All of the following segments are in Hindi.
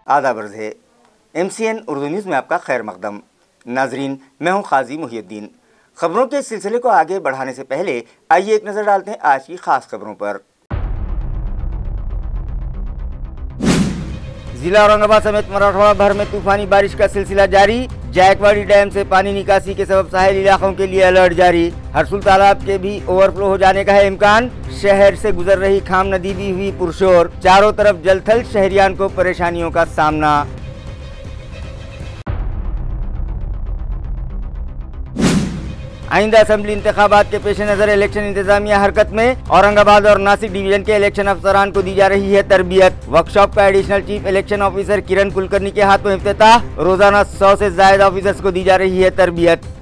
आदाब अर्ज़ है। MCN उर्दू न्यूज़ में आपका खैर मकदम। नाजरीन, मैं हूं काजी मुहिउद्दीन। खबरों के सिलसिले को आगे बढ़ाने से पहले आइए एक नज़र डालते हैं आज की खास खबरों पर। जिला औरंगाबाद समेत मराठवाड़ा भर में तूफानी बारिश का सिलसिला जारी। जायकवाड़ी डैम से पानी निकासी के सबब साहिल इलाकों के लिए अलर्ट जारी। हरसुल तालाब के भी ओवरफ्लो हो जाने का है इम्कान। शहर से गुजर रही खाम नदी भी हुई पुरशोर। चारों तरफ जलथल, शहरियान को परेशानियों का सामना। आइंदा असेंबली इंतखाबात के पेश नज़र इलेक्शन इंतजामिया हरकत में। औरंगाबाद और नासिक डिवीजन के इलेक्शन अफसरान को दी जा रही है तरबियत। वर्कशॉप का additional chief election officer Kiran Kulkarni के हाथों इफ्तिताह। रोजाना 100 से ज्यादा ऑफिसर्स को दी जा रही है तरबियत।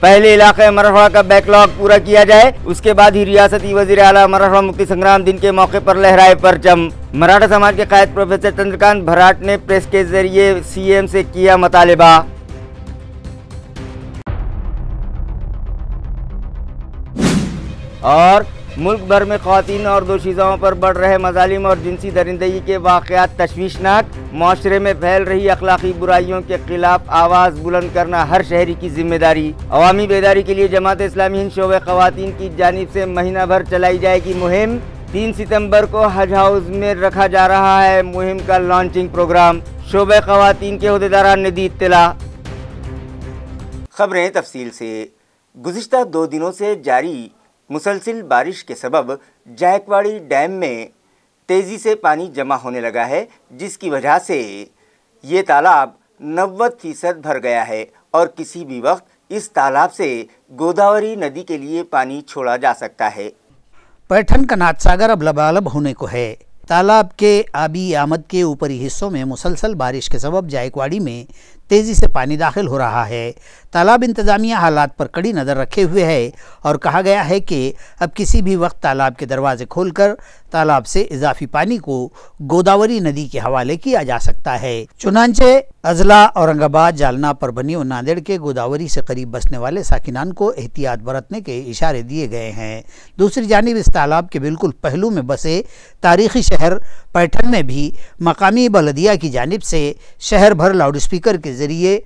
पहले इलाके मराठवाड़ा का बैकलॉग पूरा किया जाए, उसके बाद ही रियासती वजीर आला मराठवाड़ा मुक्ति संग्राम दिन के मौके पर लहराए परचम। मराठा समाज के कायद प्रोफेसर चंद्रकांत भराट ने प्रेस के जरिए CM से किया मुतालिबा। और मुल्क भर में ख्वातीन और दोशीज़ाओं पर बढ़ रहे मजालिम और जिनसी दरिंदगी के वाक़यात तशवीशनाक। माशरे में फैल रही अखलाकी बुराइयों के खिलाफ आवाज़ बुलंद करना हर शहरी की जिम्मेदारी। अवामी बेदारी के लिए जमात इस्लामी हिंद शोबे ख़वातीन की जानिब से महीना भर चलाई जाएगी मुहिम। 3 सितंबर को हज हाउस में रखा जा रहा है मुहिम का लॉन्चिंग प्रोग्राम। शोबे ख़वातीन के ओहदेदारान ने दी इत्तला। खबरें तफसील से। गुज़िश्ता 2 दिनों से जारी मुसलसिल बारिश के सबब जायकवाड़ी डैम में तेज़ी से पानी जमा होने लगा है, जिसकी वजह से ये तालाब 90% भर गया है और किसी भी वक्त इस तालाब से गोदावरी नदी के लिए पानी छोड़ा जा सकता है। पैठन का नाथसागर अब लबालब होने को है। तालाब के आबी आमद के ऊपरी हिस्सों में मुसलसल बारिश के सबब जायकवाड़ी में तेज़ी से पानी दाखिल हो रहा है। तालाब इंतज़ामिया हालात पर कड़ी नज़र रखे हुए है और कहा गया है कि अब किसी भी वक्त तालाब के दरवाजे खोलकर तालाब से इजाफी पानी को गोदावरी नदी के हवाले किया जा सकता है। चुनांचे अजला, औरंगाबाद, जालना, परभनी और नांदेड़ के गोदावरी से करीब बसने वाले साकिनान को एहतियात बरतने के इशारे दिए गए हैं। दूसरी जानिब इस तालाब के बिल्कुल पहलू में बसे तारीखी शहर पैठन में भी मकामी बलदिया की जानिब से शहर भर लाउडस्पीकर के ज़रिए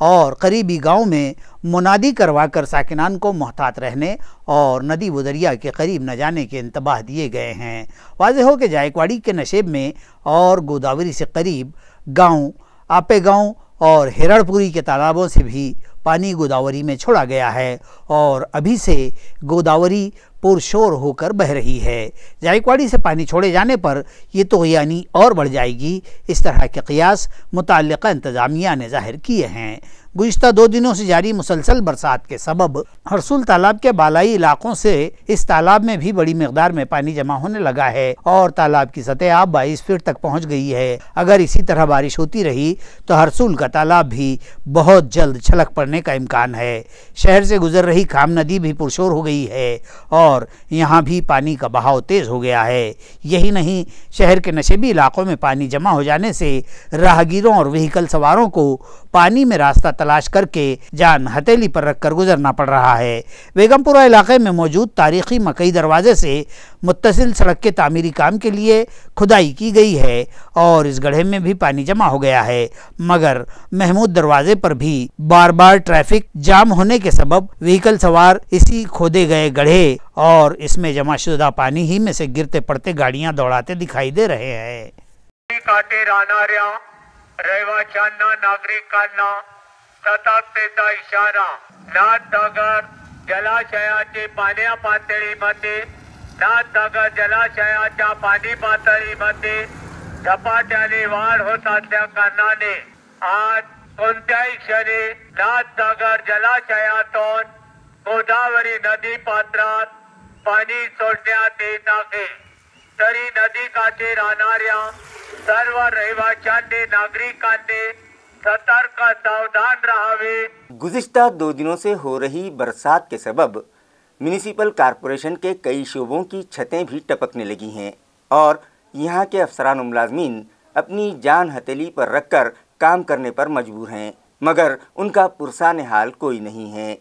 और करीबी गांव में मुनादी करवाकर साकिनान को मोहतात रहने और नदी व दरिया के करीब न जाने के इंतबाह दिए गए हैं। वाज़ेह हो कि जायकवाड़ी के नशेब में और गोदावरी से करीब गांव आपे गांव और हिरणपुरी के तालाबों से भी पानी गोदावरी में छोड़ा गया है और अभी से गोदावरी पुरशोर होकर बह रही है। जायकवाड़ी से पानी छोड़े जाने पर ये तो यानी और बढ़ जाएगी। इस तरह के क़ियास मुतल्लिक़ा इंतज़ामिया ने ज़ाहिर किए हैं। गुज़िश्ता 2 दिनों से जारी मुसलसल बरसात के सबब हरसुल तालाब के बालाई इलाकों से इस तालाब में भी बड़ी मिक़दार में पानी जमा होने लगा है और तालाब की सतह अब 22 फीट तक पहुँच गई है। अगर इसी तरह बारिश होती रही तो हरसुल का तालाब भी बहुत जल्द छलक पड़ने का इम्कान है। शहर से गुजर रही खाम नदी भी पुरशोर हो गई है और यहाँ भी पानी का बहाव तेज़ हो गया है। यही नहीं, शहर के नशेबी इलाकों में पानी जमा हो जाने से राहगीरों और व्हीकल सवारों को पानी में रास्ता तलाश करके जान हथेली पर रखकर गुजरना पड़ रहा है। बेगमपुरा इलाके में मौजूद तारीखी मकई दरवाजे से मुत्तसिल सड़क के तामीरी काम के लिए खुदाई की गई है और इस गड्ढे में भी पानी जमा हो गया है, मगर महमूद दरवाजे पर भी बार बार ट्रैफिक जाम होने के सबब व्हीकल सवार इसी खोदे गए गड्ढे और इसमें जमाशुदा पानी ही में से गिरते पड़ते गाड़ियां दौड़ाते दिखाई दे रहे हैं। रहिवाशांना नागरिकांना सतर्कतेचा इशारा। नाथसागर जलाशयाची पाण्या पातळीमध्ये नाथसागर जलाशयाच्या पाणी पातळीमध्ये झपाट्याने वाढ होत असल्या कारणाने आज कोणत्याही क्षणी नाथसागर जलाशयातून गोदावरी नदी पात्रात पाणी सोडण्यात येत आहे। तरी नदी काठी राहणाऱ्या सर्व रहिवाशांनी नागरिकांनी सतर्क सावधान रहावे। गुज़िश्ता 2 दिनों से हो रही बरसात के सबब म्यूनिसिपल कॉरपोरेशन के कई शोबों की छतें भी टपकने लगी हैं और यहाँ के अफसरान मुलाजमीन अपनी जान हथेली पर रखकर काम करने पर मजबूर हैं, मगर उनका पुरसान हाल कोई नहीं है।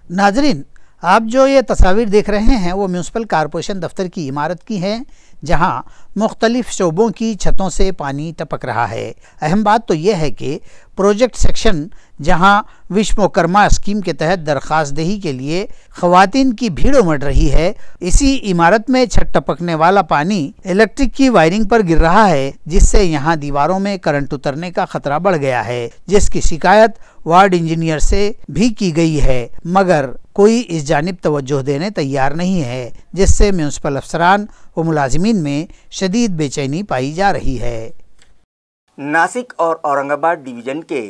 नाजरीन, आप जो ये तस्वीर देख रहे हैं वो म्यूनिसिपल कॉरपोरेशन दफ्तर की इमारत की हैं, जहां मुख्तलिफ शोबों की छतों से पानी टपक रहा है। अहम बात तो यह है कि प्रोजेक्ट सेक्शन, जहां विश्वकर्मा स्कीम के तहत दरख्वास्त दही के लिए खवातीन की भीड़ उमड़ रही है, इसी इमारत में छत टपकने वाला पानी इलेक्ट्रिक की वायरिंग पर गिर रहा है, जिससे यहां दीवारों में करंट उतरने का खतरा बढ़ गया है, जिसकी शिकायत वार्ड इंजीनियर से भी की गई है, मगर कोई इस जानिब तवज्जो देने तैयार नहीं है, जिससे म्यूनिसिपल अफसरान व मुलाजिमीन में शदीद बेचैनी पाई जा रही है। नासिक और औरंगाबाद डिवीज़न के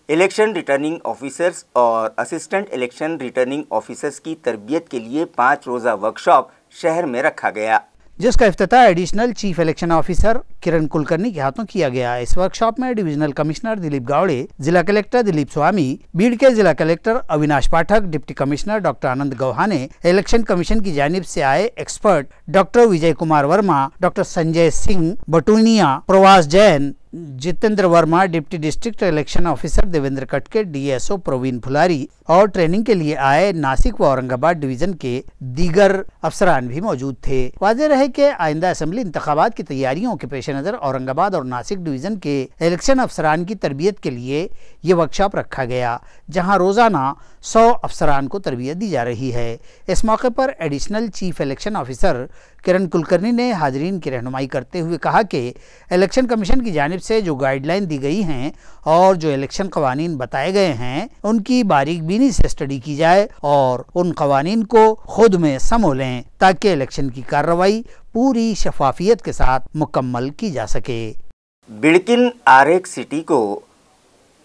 इलेक्शन रिटर्निंग ऑफिसर्स और असिस्टेंट इलेक्शन रिटर्निंग ऑफिसर्स की तरबियत के लिए 5 रोज़ा वर्कशॉप शहर में रखा गया, जिसका इफ्तिताह additional chief election officer Kiran Kulkarni के हाथों किया गया। इस वर्कशॉप में डिविजनल कमिश्नर दिलीप गावड़े, जिला कलेक्टर दिलीप स्वामी, बीड़ के जिला कलेक्टर अविनाश पाठक, डिप्टी कमिश्नर डॉक्टर आनंद गौहाने, इलेक्शन कमीशन की जानिब से आए expert doctor Vijay Kumar Verma, doctor Sanjay Singh बटूनिया, प्रवास Jain, Jitendra Verma, deputy district election officer Devendra कटके, डीएसओ प्रवीण फुलारी और ट्रेनिंग के लिए आए नासिक व औरंगाबाद डिवीजन के दीगर अफसरान भी मौजूद थे। वाज़ेह रहे कि आइंदा असेंबली इंतखाबात की तैयारियों के पेश नज़र औरंगाबाद और नासिक डिवीजन के इलेक्शन अफसरान की तरबियत के लिए ये वर्कशॉप रखा गया, जहां रोज़ाना 100 अफसरान को तरबियत दी जा रही है। इस मौके पर additional chief election officer Kiran Kulkarni ने हाजरीन की रहनुमाई करते हुए कहा कि इलेक्शन कमीशन की जानिब से जो गाइडलाइन दी गई हैं और जो इलेक्शन कवानीन बताए गए हैं, उनकी बारीक बीनी से स्टडी की जाए और उन कवानीन को खुद में समोलें, ताकि इलेक्शन की कार्रवाई पूरी शफाफियत के साथ मुकम्मल की जा सके। बिड़किन आरेक सिटी को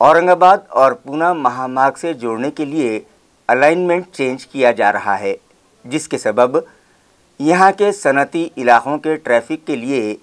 औरंगाबाद और पूना महामार्ग से जोड़ने के लिए अलाइनमेंट चेंज किया जा रहा है, जिसके सबब यहाँ के सनती इलाकों के ट्रैफिक के लिए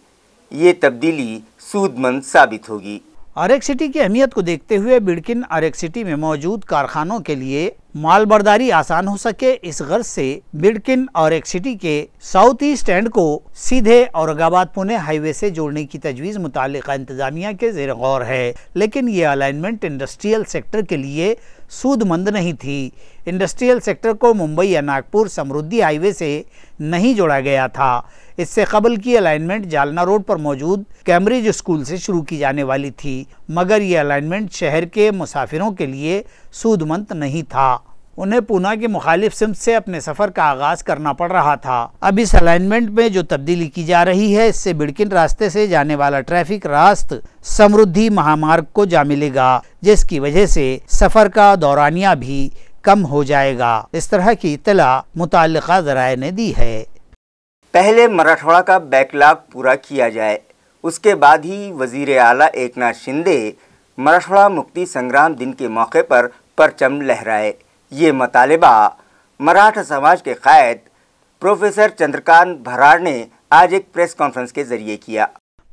ये तब्दीली सूदमंद साबित होगी। आरेक सिटी की अहमियत को देखते हुए बिड़किन आरेक सिटी में मौजूद कारखानों के लिए माल बर्दारी आसान हो सके, इस गर्ज से बिड़किन आरेक सिटी के साउथ ईस्ट एंड को सीधे औरंगाबाद पुणे हाईवे से जोड़ने की तजवीज़ मुताल्लिका इंतजामिया के ज़ेर गौर है, लेकिन ये अलाइनमेंट इंडस्ट्रियल सेक्टर के लिए सूदमंद नहीं थी। इंडस्ट्रियल सेक्टर को मुंबई या नागपुर समृद्धि हाईवे से नहीं जोड़ा गया था। इससे कबल की अलाइनमेंट जालना रोड पर मौजूद कैम्ब्रिज स्कूल से शुरू की जाने वाली थी, मगर ये अलाइनमेंट शहर के मुसाफिरों के लिए सूदमंद नहीं था। उन्हें पूना के मुखालिफ सिमत से अपने सफ़र का आगाज़ करना पड़ रहा था। अब इस अलाइनमेंट में जो तब्दीली की जा रही है, इससे बिड़किन रास्ते से जाने वाला ट्रैफिक रास्त समृद्धि महामार्ग को जा मिलेगा, जिसकी वजह से सफ़र का दौरानिया भी कम हो जाएगा। इस तरह की इत्तला मुताल्लिका ज़राए ने दी है। पहले मराठवाड़ा का बैकलॉग पूरा किया जाए, उसके बाद ही वज़ीर आला एकनाथ शिंदे मराठवाड़ा मुक्ति संग्राम दिन के मौके पर परचम लहराए। ये मतालिबा मराठा समाज के कायद प्रोफेसर चंद्रकांत भराड़ ने आज एक प्रेस कॉन्फ्रेंस के जरिए किया।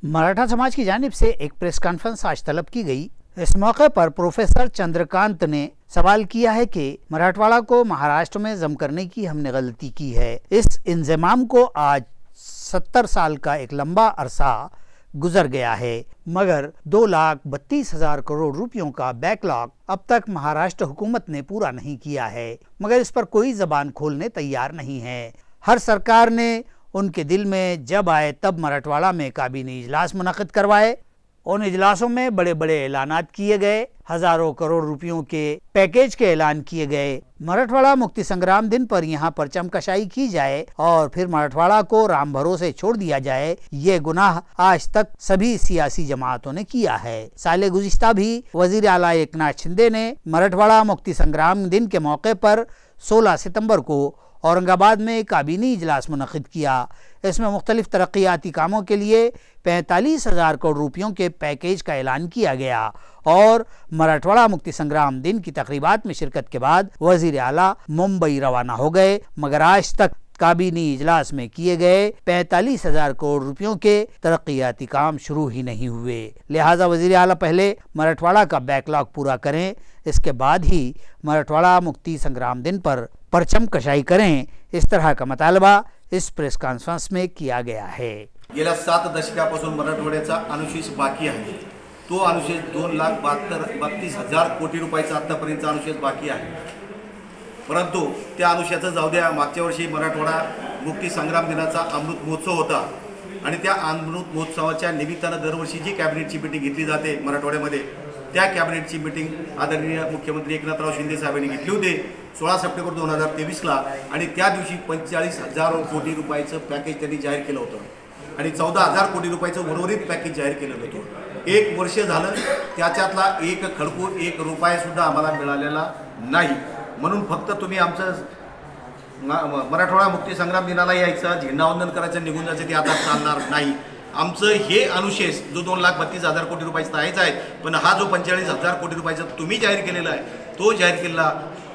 मराठा समाज की जानिब से एक प्रेस कॉन्फ्रेंस आज तलब की गई। इस मौके पर प्रोफेसर चंद्रकांत ने सवाल किया है कि मराठवाड़ा को महाराष्ट्र में जम करने की हमने गलती की है। इस इंजमाम को आज 70 साल का एक लंबा अरसा गुजर गया है, मगर 2,32,000 करोड़ रुपयों का बैकलॉग अब तक महाराष्ट्र हुकूमत ने पूरा नहीं किया है, मगर इस पर कोई जबान खोलने तैयार नहीं है। हर सरकार ने उनके दिल में जब आए तब मराठवाड़ा में काबीना इजलास मुनक़िद करवाए। उन इजलासों में बड़े बड़े ऐलानात किए गए, हजारों करोड़ रुपयों के पैकेज के ऐलान किए गए। मराठवाड़ा मुक्ति संग्राम दिन पर यहाँ परचम कशाई की जाए और फिर मराठवाड़ा को राम भरोसे छोड़ दिया जाए, ये गुनाह आज तक सभी सियासी जमातों ने किया है। साले गुज़िश्ता भी वज़ीर आला एकनाथ शिंदे ने मराठवाड़ा मुक्ति संग्राम दिन के मौके पर 16 सितंबर को औरंगाबाद में काबीनी इजलास मुनक़िद किया। इसमें मुख्तलिफ तरक्याती कामों के लिए 45,000 करोड़ रुपयों के पैकेज का ऐलान किया गया और मराठवाड़ा मुक्ति संग्राम दिन की तकरीबात में शिरकत के बाद वज़ीर आला मुंबई रवाना हो गए, मगर आज तक काबीनी इजलास में किए गए 45,000 करोड़ रुपयों के तरक्याती काम शुरू ही नहीं हुए। लिहाजा वज़ीर आला पहले मराठवाड़ा का बैकलॉग पूरा करें, इसके बाद ही मराठवाड़ा मुक्ति संग्राम दिन पर परचम कशाई करें। इस तरह का मतालबा इस प्रेस कॉन्फ्रेंस में किया गया है। गेल्या 7 दशकापासून मराठवाड्याचा अनुशेष बाकी आहे। तो अनुशेष 2,32,000 कोटी रुपयाचा आतापर्यंतचा अनुशेष बाकी आहे। परंतु त्या अनुषयाचं जाऊ द्या. मागच्या वर्षी मराठवाडा मुक्ती संग्राम दिनाचा अमृत महोत्सव होता आणि त्या अमृत महोत्सवाच्या निमित्तानं दरवर्षी जी कॅबिनेटची मीटिंग घेतली जाते मराठवाड्यामध्ये, त्या कॅबिनेटची मीटिंग आदरणीय मुख्यमंत्री एकनाथराव शिंदे साहेबांनी घेतली होती 16 सप्टेंबर 2023ला आणि त्या दिवशी 45,000 कोटी रुपयाचं पॅकेज त्यांनी जाहीर केलं होतं आणि 14,000 कोटी रुपयाचं उर्वरित पॅकेज जाहीर केलेलं होतं. 1 वर्ष झालं, त्याच्यातला एक खडकून 1 रुपयासुद्धा आम्हाला मिळालेला नाही. म्हणून फक्त तुम्ही आमचं मराठवाडा मुक्ती संग्राम दिनाला यायचं, झेंडावंदन करायचं, निघून जायचं, ते आता चालणार नाही. आमचं हे अनुशेष जो 2,32,000 कोटी रुपयाचा आहेच आहे, पण हा जो 45,000 कोटी रुपयाचा तुम्ही जाहीर केलेला आहे, तो जाहीर केलेला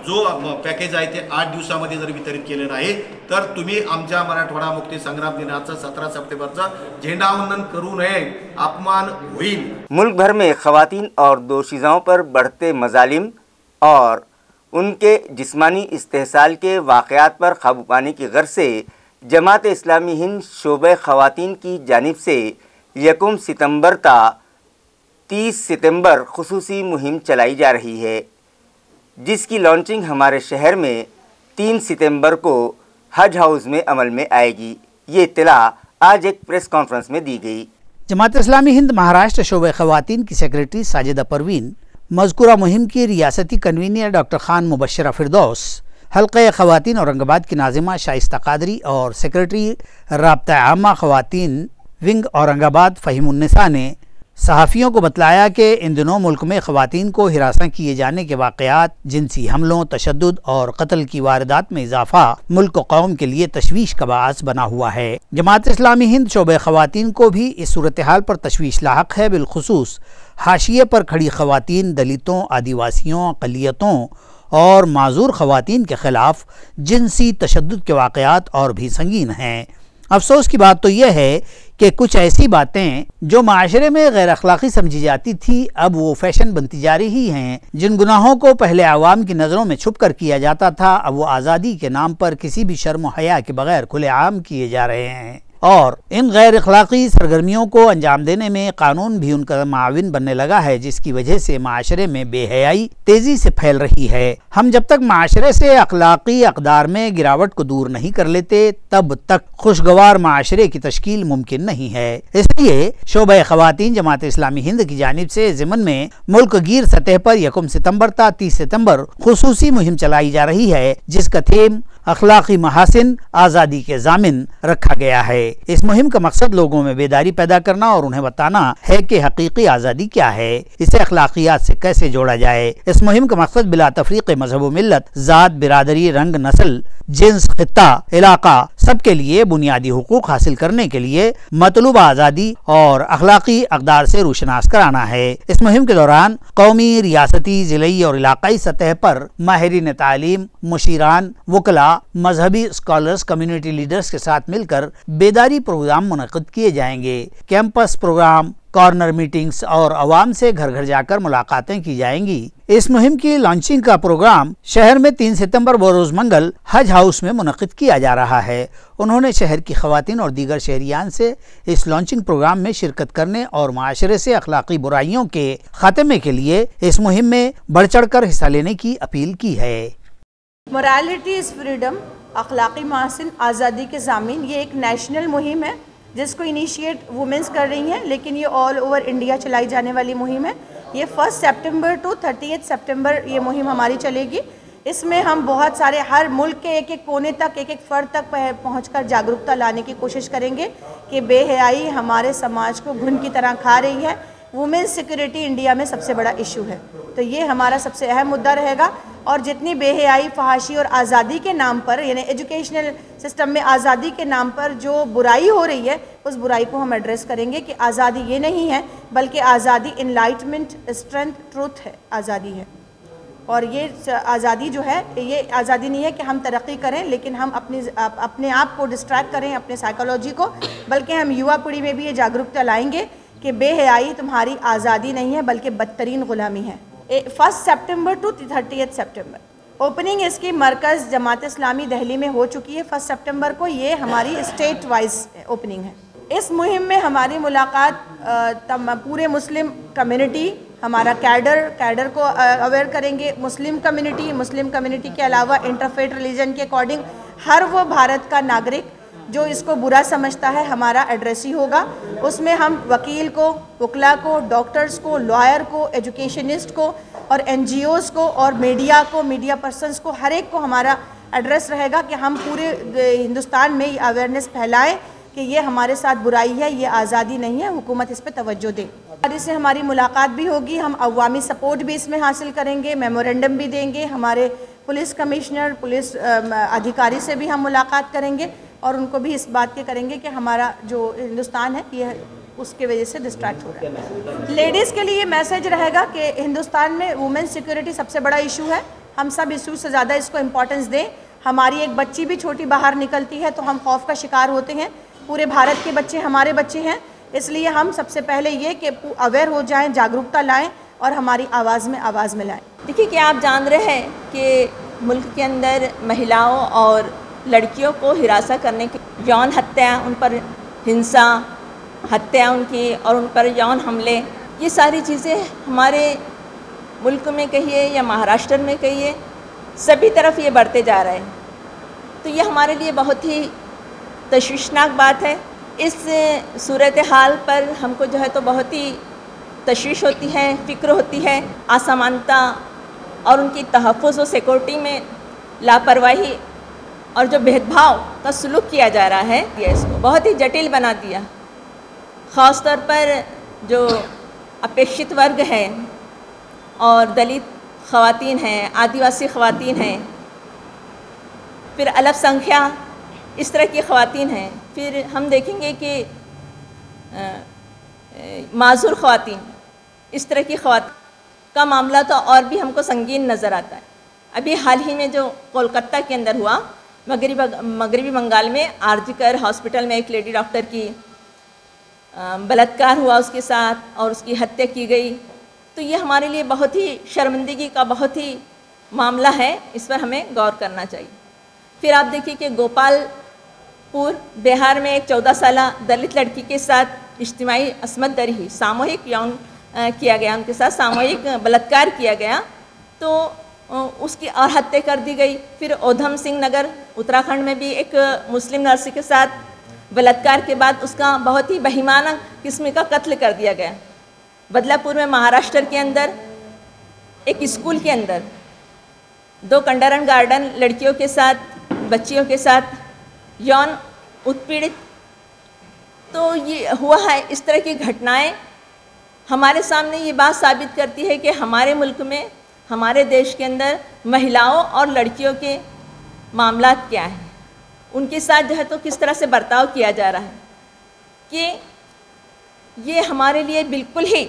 जो पॅकेज आहे ते 8 दिवसामध्ये जर वितरित केलेलं आहे तर तुम्ही आमच्या मराठवाडा मुक्ती संग्राम दिनाचं 17 सप्टेंबरचं झेंडावंदन करू नये, अपमान होईल. मुल्क भर में खवातीन और दोशीज़ाओं पर बढ़ते मजालिम और उनके जिस्मानी इस्तेहसाल के वाक़यात पर काबू पाने की गर्ज से जमात इस्लामी हिंद शोबे खवातीन की जानिब से 1 सितंबर ता 30 सितंबर खुसूसी मुहिम चलाई जा रही है, जिसकी लॉन्चिंग हमारे शहर में 3 सितंबर को हज हाउस में अमल में आएगी. ये इत्तला आज एक प्रेस कॉन्फ्रेंस में दी गई. जमात इस्लामी हिंद महाराष्ट्र शोबे खवातीन की सेक्रेटरी साजिदा परवीन, मज़कूरा मुहिम की रियासती कन्वीनर डॉक्टर खान मुबशरा फिरदौस, हल्क़े खवातीन औरंगाबाद की नाज़िमा शाइस्ता कादरी और सेक्रेटरी राब्ता आमा खवातीन विंग औरंगाबाद फ़हीमुन्निसा ने सहाफ़ियों को बतलाया कि इन दिनों मुल्क में ख़वातीन को हिरासत किए जाने के वाक़यात, जिनसी हमलों, तशद्दुद और कत्ल की वारदात में इजाफ़ा मुल्क कौम के लिए तशवीश का बाअस बना हुआ है. जमात इस्लामी हिंद शोबे ख़वातीन को भी इस सूरत हाल पर तशवीश लाहक है. बिलखुसूस हाशिए पर खड़ी ख़वातीन, दलितों, आदिवासियों, अक़लियतों और माजूर ख़वातीन के ख़िलाफ़ जिनसी तशद्दुद के वाक़यात और भी संगीन हैं. अफसोस की बात तो यह है कि कुछ ऐसी बातें जो माशरे में गैर अखलाक़ी समझी जाती थी, अब वो फैशन बनती जा रही हैं. जिन गुनाहों को पहले आवाम की नज़रों में छुप कर किया जाता था, अब वो आज़ादी के नाम पर किसी भी शर्म हया के बगैर खुलेआम किए जा रहे हैं और इन गैर अखलाक़ी सरगर्मियों को अंजाम देने में कानून भी उनका माविन बनने लगा है, जिसकी वजह से माशरे में बेहयाई तेज़ी से फैल रही है. हम जब तक माशरे से अखलाक़ी अक़दार में गिरावट को दूर नहीं कर लेते, तब तक खुशगवार माशरे की तश्कील मुमकिन नहीं है. इसलिए शोबे ख़वातीन जमात इस्लामी हिंद की जानिब से ज़िमन में मुल्क गिर सतह पर 1 सितंबर ता 30 सितंबर खुसूसी मुहिम चलाई जा रही है, जिसका थीम अखलाकी महासिन आज़ादी के जामिन रखा गया है. इस मुहिम का मकसद लोगों में बेदारी पैदा करना और उन्हें बताना है कि हकीकी आज़ादी क्या है, इसे अखलाकियात से कैसे जोड़ा जाए. इस मुहिम का मकसद बिला तफरीक मजहब व मिल्लत, ज़ात, बिरादरी, रंग, नस्ल, जिन्स, खित्ता, इलाका सबके लिए बुनियादी हुकूक हासिल करने के लिए मतलूबा आज़ादी और अखलाकी अक़दार से रोशनास कराना है. इस मुहिम के दौरान कौमी, रियासती, ज़िलई और इलाकाई सतह पर माहिरीन तालीम, मुशीरान, वकला, मजहबी स्कॉलर्स, कम्युनिटी लीडर्स के साथ मिलकर बेदारी प्रोग्राम मुनक़िद किए जाएंगे. कैंपस प्रोग्राम, कॉर्नर मीटिंग्स और आवाम से घर घर जाकर मुलाकातें की जाएंगी. इस मुहिम की लॉन्चिंग का प्रोग्राम शहर में 3 सितंबर बरोज़ मंगल हज हाउस में मुनक़िद किया जा रहा है. उन्होंने शहर की ख़वातीन और दीगर शहरियान से इस लॉन्चिंग प्रोग्राम में शिरकत करने और माशरे से अखलाकी बुराइयों के खात्मे के लिए इस मुहिम में बढ़ चढ़ कर हिस्सा लेने की अपील की है. मोरालिटी इज़ फ्रीडम, अखलाकी महासिन आज़ादी के ज़ामिन, ये एक नेशनल मुहिम है जिसको इनिशिएट वुमेंस कर रही हैं, लेकिन ये ऑल ओवर इंडिया चलाई जाने वाली मुहिम है. ये 1 सितंबर टू 30 सितंबर ये मुहिम हमारी चलेगी. इसमें हम बहुत सारे हर मुल्क के एक एक कोने तक, एक एक फ़र्द तक पहुंचकर जागरूकता लाने की कोशिश करेंगे कि बेहयाई हमारे समाज को घुन की तरह खा रही है. वुमेन सिक्योरिटी इंडिया में सबसे बड़ा इशू है, तो ये हमारा सबसे अहम मुद्दा रहेगा. और जितनी बेहयाई, फहाशी और आज़ादी के नाम पर, यानी एजुकेशनल सिस्टम में आज़ादी के नाम पर जो बुराई हो रही है, उस बुराई को हम एड्रेस करेंगे कि आज़ादी ये नहीं है, बल्कि आज़ादी इनलाइटमेंट, स्ट्रेंथ, ट्रूथ है, आज़ादी है. और ये आज़ादी जो है, ये आज़ादी नहीं है कि हम तरक्की करें लेकिन हम अपने आप को डिस्ट्रैक्ट करें, अपने साइकोलॉजी को, बल्कि हम युवा पीढ़ी में भी ये जागरूकता लाएंगे कि बेहयाई तुम्हारी आज़ादी नहीं है बल्कि बदतरीन ग़ुलामी है. 1 सितंबर टू 30 सितंबर ओपनिंग इसकी मरकज़ जमात इस्लामी दिल्ली में हो चुकी है. 1 सितंबर को ये हमारी स्टेट वाइज ओपनिंग है. इस मुहिम में हमारी मुलाकात पूरे मुस्लिम कम्युनिटी, हमारा कैडर को अवेयर करेंगे, मुस्लिम कम्युनिटी के अलावा इंटरफेथ रिलीजन के अकॉर्डिंग हर वो भारत का नागरिक जो इसको बुरा समझता है हमारा एड्रेस ही होगा। उसमें हम वकील को, वकला को, डॉक्टर्स को, लॉयर को, एजुकेशनिस्ट को और NGOs को और मीडिया को, मीडिया पर्सन्स को, हर एक को हमारा एड्रेस रहेगा कि हम पूरे हिंदुस्तान में ये अवेयरनेस फैलाएं कि ये हमारे साथ बुराई है, ये आज़ादी नहीं है, हुकूमत इस पर तवज्जो दे। इससे हमारी मुलाकात भी होगी, हम अवामी सपोर्ट भी इसमें हासिल करेंगे, मेमोरेंडम भी देंगे, हमारे पुलिस कमिश्नर, पुलिस अधिकारी से भी हम मुलाकात करेंगे और उनको भी इस बात के करेंगे कि हमारा जो हिंदुस्तान है ये उसके वजह से डिस्ट्रैक्ट हो रहा है। लेडीज़ के लिए मैसेज रहेगा कि हिंदुस्तान में वुमेन सिक्योरिटी सबसे बड़ा इशू है, हम सब इशू से ज़्यादा इसको इम्पोर्टेंस दें। हमारी एक बच्ची भी छोटी बाहर निकलती है तो हम खौफ का शिकार होते हैं, पूरे भारत के बच्चे हमारे बच्चे हैं, इसलिए हम सबसे पहले ये कि अवेयर हो जाएं, जागरूकता लाएं और हमारी आवाज़ में आवाज़ मिलाएं। देखिए कि आप जान रहे हैं कि मुल्क के अंदर महिलाओं और लड़कियों को हिरासत करने की यौन हत्या, उन पर हिंसा, हत्या उनकी और उन पर यौन हमले, ये सारी चीज़ें हमारे मुल्क में कहिए या महाराष्ट्र में कहिए सभी तरफ ये बढ़ते जा रहे हैं। तो ये हमारे लिए बहुत ही तशवीशनाक बात है। इस सूरत हाल पर हमको जो है तो बहुत ही तशवीश होती है, फ़िक्र होती है। असमानता और उनकी तहफ़्फ़ुज़ और सिक्योरिटी में लापरवाही और जो भेदभाव का सलूक किया जा रहा है ये इसको बहुत ही जटिल बना दिया। ख़ास तौर पर जो अपेक्षित वर्ग हैं और दलित ख़वातीन हैं, आदिवासी ख़वातीन हैं, फिर अल्पसंख्यक इस तरह की ख़वातीन हैं, फिर हम देखेंगे कि माज़ूर ख़वातीन, इस तरह की ख़वातीन का मामला तो और भी हमको संगीन नज़र आता है। अभी हाल ही में जो कोलकाता के अंदर हुआ, मगरबी बंगाल में आरजीकर हॉस्पिटल में एक लेडी डॉक्टर की बलात्कार हुआ उसके साथ और उसकी हत्या की गई, तो ये हमारे लिए बहुत ही शर्मिंदगी का बहुत ही मामला है, इस पर हमें गौर करना चाहिए। फिर आप देखिए कि गोपालपुर बिहार में एक 14 साला दलित लड़की के साथ इज्तिमाई असमत दरी हुई, सामूहिक यौन किया गया, उनके साथ सामूहिक बलात्कार किया गया, तो उसकी और हत्या कर दी गई। फिर उधम सिंह नगर उत्तराखंड में भी एक मुस्लिम नर्स के साथ बलात्कार के बाद उसका बहुत ही बेईमाना किस्म का कत्ल कर दिया गया। बदलापुर में महाराष्ट्र के अंदर एक स्कूल के अंदर 2 कंडरन गार्डन लड़कियों के साथ, बच्चियों के साथ यौन उत्पीड़ित, तो ये हुआ है। इस तरह की घटनाएं हमारे सामने ये बात साबित करती है कि हमारे मुल्क में, हमारे देश के अंदर महिलाओं और लड़कियों के मामला क्या हैं, उनके साथ जो है तो किस तरह से बर्ताव किया जा रहा है, कि ये हमारे लिए बिल्कुल ही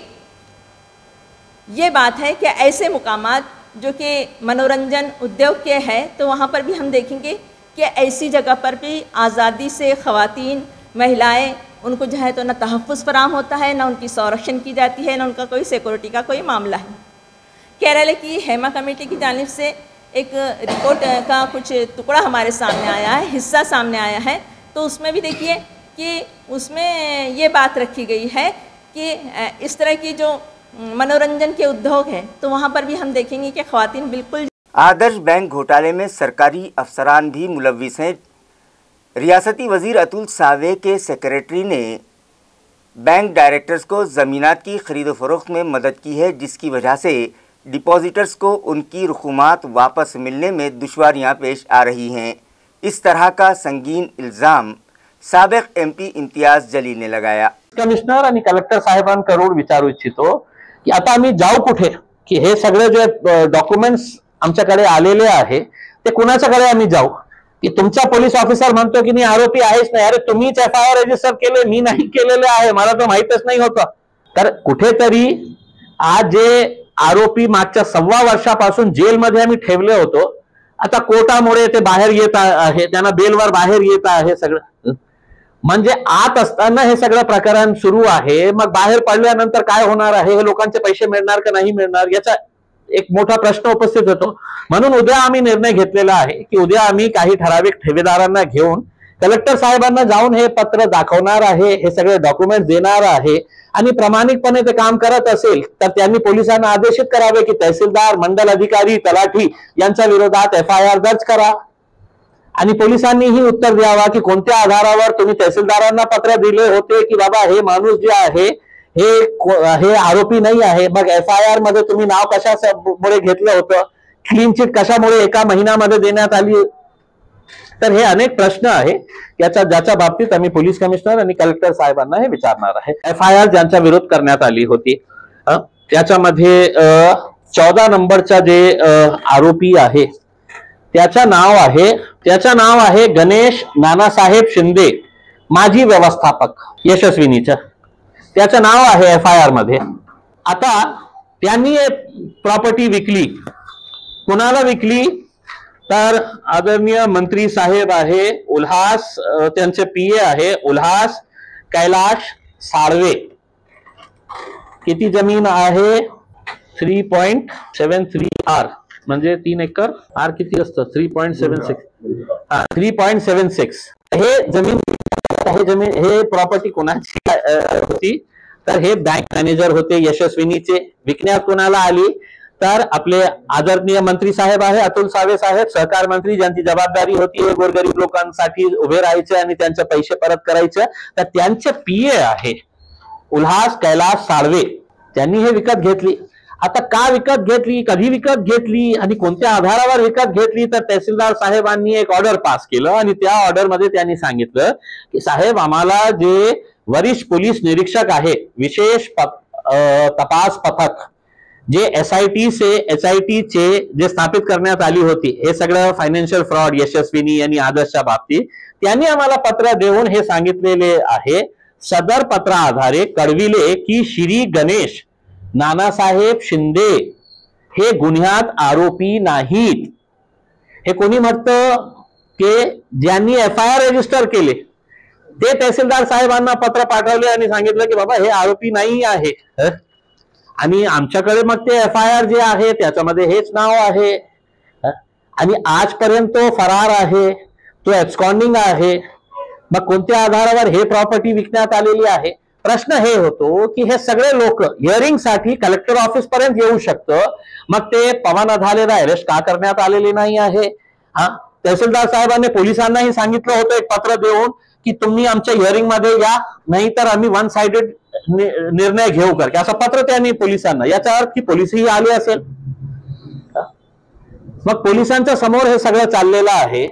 ये बात है कि ऐसे मुकामात जो कि मनोरंजन उद्योग के हैं, तो वहाँ पर भी हम देखेंगे कि ऐसी जगह पर भी आज़ादी से ख़वातीन, महिलाएं, उनको जो है तो न तहफ़्फ़ुज़ फराहम होता है, न उनकी संरक्षण की जाती है, न उनका कोई सिक्योरिटी का कोई मामला है। केरल की हेमा कमेटी की जानिब से एक रिपोर्ट का कुछ टुकड़ा हमारे सामने आया है, हिस्सा सामने आया है, तो उसमें भी देखिए कि उसमें ये बात रखी गई है कि इस तरह की जो मनोरंजन के उद्योग हैं, तो वहाँ पर भी हम देखेंगे कि ख़वातीन बिल्कुल। आदर्श बैंक घोटाले में सरकारी अफसरान भी मुलव्विस हैं। रियासती वज़ीर अतुल सावे के सेक्रेटरी ने बैंक डायरेक्टर्स को ज़मीनात की खरीद फरोख्त में मदद की है, जिसकी वजह से डिपॉजिटर्स को उनकी रकूमात वापस मिलने में दुश्वारियां पेश आ रही हैं। इस तरह का संगीन इल्ज़ाम साबिक MP इम्तियाज जलील ने लगाया। कमिशनर आणि कलेक्टर साहेबांकडून विचारू इच्छितो की आता आम्ही जाऊ कुठे, की हे सगळे जे डॉक्युमेंट्स आमच्याकडे आलेले आहे ते कुणाच्याकडे आम्ही जाऊ, की तुमचा पोलीस ऑफिसर म्हणतो की नाही आरोपी आहेच नाही, अरे तुम्हीच FIR रजिस्टर केले, मी नाही केलेले आहे, मला तर माहितच नाही होतं। तर कुठेतरी आज जे आरोपी मागच्या 1.25 वर्षापासून जेलमध्ये आम्ही ठेवले होतो, आता कोर्टामुळे ते बाहेर येत आहे, त्यांना बेलवर बाहेर येत आहे सगळं, म्हणजे आत असताना हे सगळं प्रकरण सुरू आहे, मग बाहेर पडल्यानंतर काय होणार आहे, हे लोकांचे पैसे मिळणार का नाही मिळणार याचा एक मोठा प्रश्न उपस्थित होतो। म्हणून उद्या आम्ही निर्णय घेतलेला आहे की उद्या आम्ही काही ठराविक ठेवीदारांना घेऊन कलेक्टर साहेबांना जाऊन हे पत्र दाखवणार आहे, हे सगळे डॉक्युमेंट देणार आहे आणि प्रामाणिकपणे ते काम करत असेल तर त्यांनी पोलिसांना आदेशित करावे की तहसीलदार, मंडल अधिकारी, तलाठी यांच्या विरोधात FIR दर्ज करा आणि पोलिसांनीही उत्तर द्यावा की कोणत्या आधारावर तुम्ही तहसीलदारांना पत्र दिले होते की बाबा हे माणूस जे आहे हे आरोपी नाही आहे, मग FIR मध्ये तुम्ही नाव कशामुळे घेतलं होतं, क्लीन चिट कशामुळे एका महिन्यामध्ये देण्यात आली. तर हे अनेक प्रश्न आहे ज्याच्या बाबतीत आम्ही पोलीस कमिशनर आणि कलेक्टर साहेबांना हे विचारणार आहे. FIR ज्यांच्या विरोध करण्यात आली होती त्याच्यामध्ये 14 नंबरचा जे आरोपी आहे त्याचं नाव आहे गणेश नानासाहेब शिंदे, माजी व्यवस्थापक यशस्विनीचं, त्याचं नाव आहे FIR मध्ये. आता त्यांनी प्रॉपर्टी विकली, कुणाला विकली तर आदरणीय मंत्री साहेब आहे उल्हास, त्यांचे PA आहे उल्हास कैलाश साळवे. किती जमीन आहे 3.73 आर म्हणजे 3 एकर. आर किती असतं 3.76 हे जमीन हे प्रॉपर्टी कोणाची होती तर हे बँक मॅनेजर होते यशस्विनीचे. विकण्यात कोणाला आली तर आपले आदरणीय मंत्री साहेब आहे अतुल सावे साहेब, सहकार मंत्री, ज्यांची जबाबदारी होती हे गोरगरीब लोकांसाठी उभे राहायचे आणि त्यांचे पैसे परत करायचे. तर त्यांचे PA आहे उल्हास कैलास साळवे. त्यांनी हे विकत घेतली. आता का विकत घेतली, कधी विकत घेतली आणि कोणत्या आधारावर विकत घेतली तर तहसीलदार साहेबांनी एक ऑर्डर पास केलं आणि त्या ऑर्डर मध्ये त्यांनी सांगितलं की साहेब आम्हाला जे वरिष्ठ पोलीस निरीक्षक आहे, विशेष तपास पथक जे SIT चे जे स्थापित करण्यात आली होती, हे सगळं फायनान्शियल फ्रॉड यशस्विनी आणि आदर्शच्या बाबतीत त्यांनी आम्हाला पत्र देऊन हे सांगितलेले आहे, सदर पत्रा आधारे कळविले की श्री गणेश नानासाहेब शिंदे हे गुन्ह्यात आरोपी नाहीत. हे कोणी म्हणतं की ज्यांनी FIR रजिस्टर केले ते तहसीलदार साहेबांना पत्र पाठवले आणि सांगितलं की बाबा हे आरोपी नाही आहे आणि आमच्याकडे मग ते FIR जे आहे त्याच्यामध्ये हेच नाव आहे आणि आजपर्यंत तो फरार आहे, तो एब्स्कॉन्डिंग आहे. मग कोणत्या आधारावर हे प्रॉपर्टी विकण्यात आलेली आहे. प्रश्न हे होतो की हे सगळे लोक हिअरिंग साठी कलेक्टर ऑफिस पर्यंत येऊ शकतं, मग ते पवन अधालेला अरेस्ट का करण्यात आलेले नाही आहे. तहसीलदार साहेबांनी पोलिसांनाही सांगितलं होतं एक पत्र देऊन की तुम्ही आमच्या हिअरिंग मध्ये या, नाही तर आम्ही वन साइडेड निर्णय घेऊ कर, असं पत्र त्यांनी पोलिसांना. याचा अर्थ की पोलिसही आले असेल. मग पोलिसांच्या समोर हे सगळं चाललेलं आहे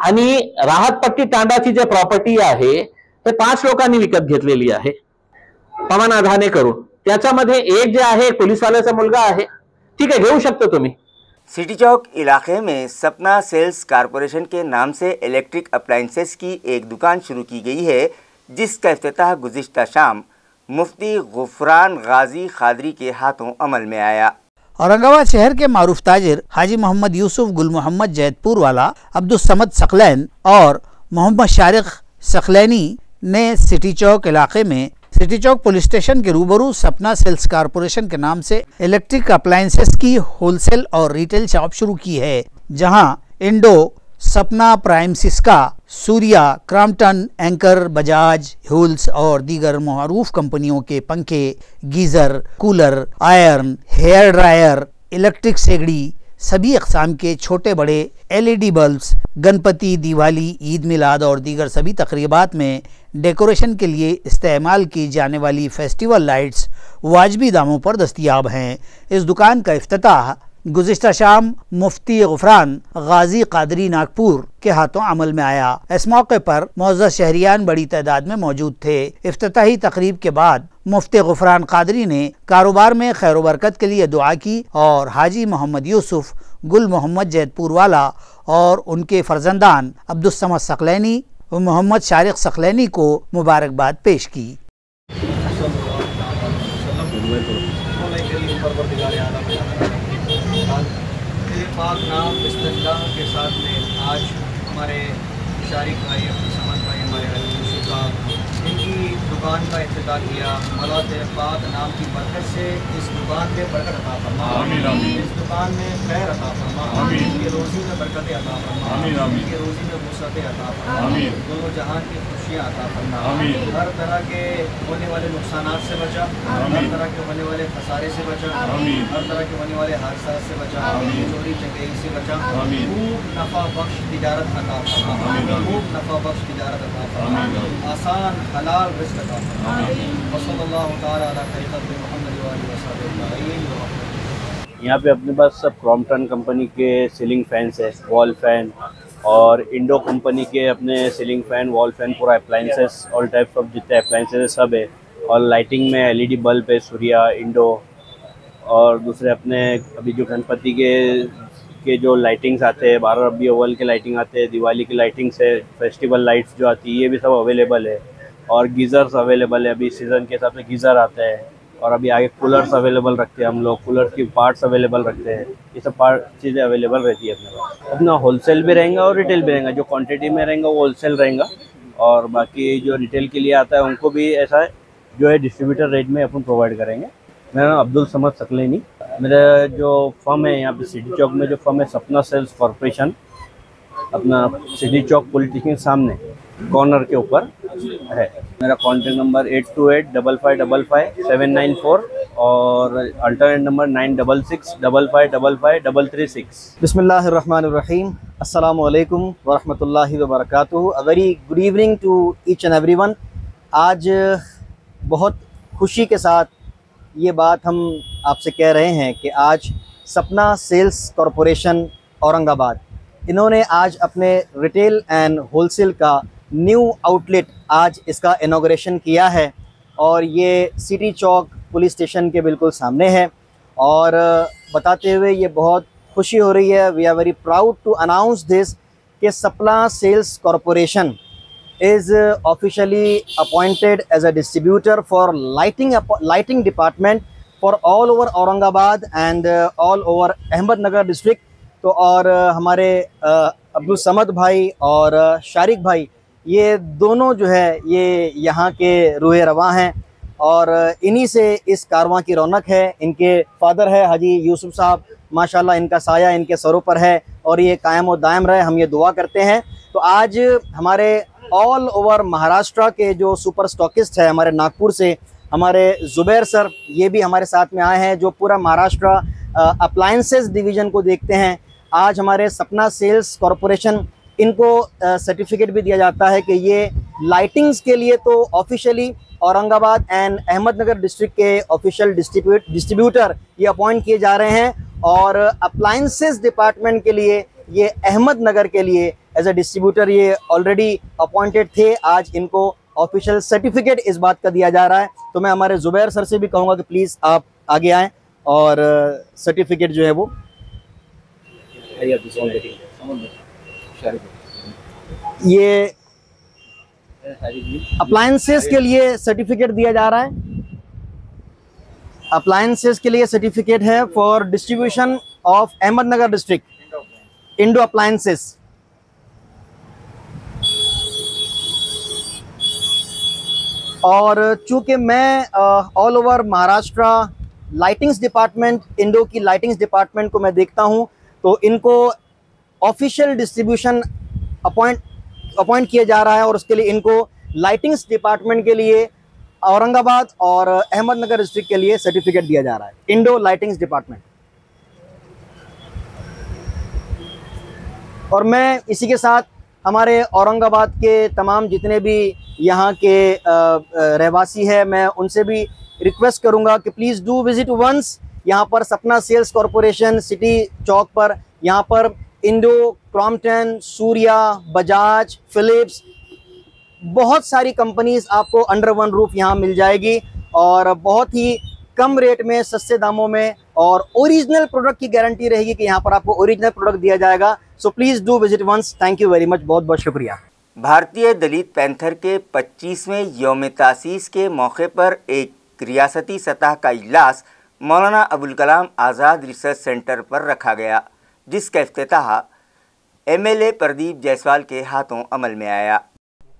आणि राहतपट्टी तांडाची जे प्रॉपर्टी आहे ते 5 लोकांनी विकत घेतलेली आहे पवन अधाने करून. त्याच्यामध्ये एक जे आहे पोलीसवाल्याचा मुलगा आहे, ठीक है घेऊ शकतो तुम्ही. सिटी चौक इलाके में सपना सेल्स कारपोरेशन के नाम से इलेक्ट्रिक अप्लायंसेस की एक दुकान शुरू की गई है, जिसका इफ्तिताह गुज़िश्ता शाम मुफ्ती गुफरान गाजी खादरी के हाथों अमल में आया. औरंगाबाद शहर के मारूफ ताजिर हाजी मोहम्मद यूसुफ, गुल मोहम्मद जैदपुर वाला, अब्दुल समद सकलैन और मोहम्मद शारिक सकलैनी ने सिटी चौक इलाके में सिटी चौक पुलिस स्टेशन के रूबरू सपना सेल्स कारपोरेशन के नाम से इलेक्ट्रिक अप्लायंसेस की होलसेल और रिटेल शॉप शुरू की है, जहां Indo, Sapna, Prime Syska, Surya, Crompton, Anchor, Bajaj, ह्यूल्स और दीगर मारूफ कंपनियों के पंखे, geyser, cooler, iron, hair dryer, electric सेगड़ी, सभी अक़साम के छोटे बड़े LED बल्ब्स, गणपति, दिवाली, ईद मिलाद और दीगर सभी तकरीबात में डेकोरेशन के लिए इस्तेमाल की जाने वाली फेस्टिवल लाइट्स वाजबी दामों पर दस्तयाब हैं. इस दुकान का इफ्तिताह गुज़िश्ता शाम मुफ्ती गुफरान गाजी कादरी नागपुर के हाथों अमल में आया. इस मौके पर मौजूद शहरियान बड़ी तादाद में मौजूद थे. इफ्तिताही तकरीब के बाद मुफ्ती गुफरान कादरी ने कारोबार में खैर बरकत के लिए दुआ की और हाजी मोहम्मद यूसुफ, गुल मोहम्मद जैदपुर वाला और उनके फर्जंदान अब्दुल समद सकलैनी व मोहम्मद शारिक सकलैनी को मुबारकबाद पेश की. पाक नाम बिस्मिल्लाह के साथ में आज हमारे शारिक भाई, अब्दुल समद भाई, हमारे यूसुफ साहब, इनकी दुकान दुकान का इफ्तिताह किया। मौला तेरे पाक नाम की बरकत से इस दुकान में बरकत अता फरमा, इस दुकान में खैर अता फरमा, इनकी रोज़ी में बरकत अता फरमा, इनकी रोज़ी में वुसअत अता फरमा, दोनों जहान की खुशियाँ अता फरमा, हर तरह के होने वाले नुकसानात से बचा, हर तरह के होने वाले खसारे से बचा, हर तरह के होने वाले हादसा से बचा, चोरी चकेरी से बचा, खूब नफ़ा बख्श तिजारत अता फरमा, खूब नफ़ा बख्श तिजारत अता फरमा, आसान हलाल रिज़्क़ अता फरमा। वसल्लल्लाहु तआला अला खैरित मुहम्मद व आलिहि वसहबिही। यहाँ पे अपने पास सब क्रॉम्पटन कंपनी के सीलिंग फैंस है, वॉल फैन, और इंडो कंपनी के अपने सीलिंग फैन, वॉल फैन, पूरा अप्लाइंसेस, ऑल टाइप्स ऑफ जितने अप्लाइंसेस है सब है। और लाइटिंग में एलईडी बल्ब है, सूर्या, इंडो, और दूसरे अपने अभी जो गणपति के जो लाइटिंग्स आते हैं, 12 रबी अव्वल के लाइटिंग आते हैं, दिवाली की लाइटिंग्स है, फेस्टिवल लाइट्स जो आती है, ये भी सब अवेलेबल है। और गीज़र्स अवेलेबल है, अभी सीज़न के हिसाब से गीज़र आते हैं। और अभी आगे कूलर्स अवेलेबल रखते हैं हम लोग, कूलर की पार्ट्स अवेलेबल रखते हैं, ये सब चीज़ें अवेलेबल रहती है अपने पास। अपना होलसेल भी रहेगा और रिटेल भी रहेगा, जो क्वांटिटी में रहेगा वो होलसेल रहेगा, और बाकी जो रिटेल के लिए आता है उनको भी ऐसा है जो है डिस्ट्रीब्यूटर रेट में अपन प्रोवाइड करेंगे। मेरा नाम अब्दुल समद सकलैनी, मेरा जो फर्म है यहाँ पे सिटी चौक में जो फर्म है सपना सेल्स कॉरपोरेशन, अपना सिटी चौक पुलिस स्टेशन के सामने कॉर्नर के ऊपर है। मेरा कॉन्टैक्ट नंबर 8285555794 और अल्टरनेट नंबर 9665555336। बिस्मिल्लाहिर्रहमानिर्रहीम। अस्सलामु अलैकुम वरहमतुल्लाहि वबरकातुहू। A very good evening to each and everyone. आज बहुत खुशी के साथ ये बात हम आपसे कह रहे हैं कि आज सपना सेल्स कॉरपोरेशन औरंगाबाद, इन्होंने आज अपने रिटेल एंड होलसेल का न्यू आउटलेट आज इसका इनॉग्रेशन किया है, और ये सिटी चौक पुलिस स्टेशन के बिल्कुल सामने है। और बताते हुए ये बहुत खुशी हो रही है, we are very proud to announce this कि Sapna sales corporation is officially appointed as a distributor for lighting department for all over Aurangabad and all over Ahmednagar district। तो और हमारे अब्दुल समद भाई और शारिक भाई, ये दोनों जो है ये यहाँ के रूहे रवां हैं, और इन्हीं से इस कारवां की रौनक है। इनके फादर है हाजी यूसुफ साहब, माशाल्लाह इनका साया इनके सरों पर है, और ये कायम और दायम रहे, हम ये दुआ करते हैं। तो आज हमारे ऑल ओवर महाराष्ट्र के जो सुपर स्टॉकिस्ट है हमारे नागपुर से, हमारे ज़ुबैर सर, ये भी हमारे साथ में आए हैं, जो पूरा महाराष्ट्र अप्लायंसेस डिवीज़न को देखते हैं। आज हमारे सपना सेल्स कॉरपोरेशन, इनको सर्टिफिकेट भी दिया जाता है कि ये लाइटिंग्स के लिए तो officially Aurangabad and Ahmednagar district के ऑफिशियल डिस्ट्रीब्यूटर ये अपॉइंट किए जा रहे हैं, और अप्लायंसेस डिपार्टमेंट के लिए ये अहमदनगर के लिए एज अ डिस्ट्रीब्यूटर ये ऑलरेडी अपॉइंटेड थे। आज इनको ऑफिशियल सर्टिफिकेट इस बात का दिया जा रहा है। तो मैं हमारे ज़ुबैर सर से भी कहूँगा कि प्लीज़ आप आगे आएँ और सर्टिफिकेट जो है वो ये अप्लायंसेस के लिए सर्टिफिकेट दिया जा रहा है। अप्लायंसेस के लिए सर्टिफिकेट है for distribution of Ahmednagar district Indo appliances. और चूँकि मैं all over Maharashtra lightings department, Indo की लाइटिंग्स डिपार्टमेंट को मैं देखता हूँ, तो इनको ऑफिशियल डिस्ट्रीब्यूशन अपॉइंट किया जा रहा है, और उसके लिए इनको लाइटिंग्स डिपार्टमेंट के लिए औरंगाबाद और अहमदनगर डिस्ट्रिक्ट के लिए सर्टिफिकेट दिया जा रहा है, इंडो लाइटिंग्स डिपार्टमेंट। और मैं इसी के साथ हमारे औरंगाबाद के तमाम जितने भी यहाँ के रहवासी हैं, मैं उनसे भी रिक्वेस्ट करूँगा कि प्लीज़ डू विज़िट वंस यहाँ पर सपना सेल्स कॉरपोरेशन सिटी चौक पर। यहाँ पर Indo, Crompton, Surya, Bajaj, Philips, बहुत सारी कंपनीज़ आपको अंडर वन रूफ यहाँ मिल जाएगी, और बहुत ही कम रेट में, सस्ते दामों में, और ओरिजिनल प्रोडक्ट की गारंटी रहेगी कि यहाँ पर आपको ओरिजिनल प्रोडक्ट दिया जाएगा। So please do visit once. Thank you very much, बहुत बहुत शुक्रिया। भारतीय दलित पैंथर के 25वें यौम तासीस के मौके पर एक रियासती सतह का इजलास मौलाना अबुल कलाम आज़ाद रिसर्च सेंटर पर रखा गया, जिसका इफ्तिताह MLA प्रदीप जायसवाल के हाथों अमल में आया।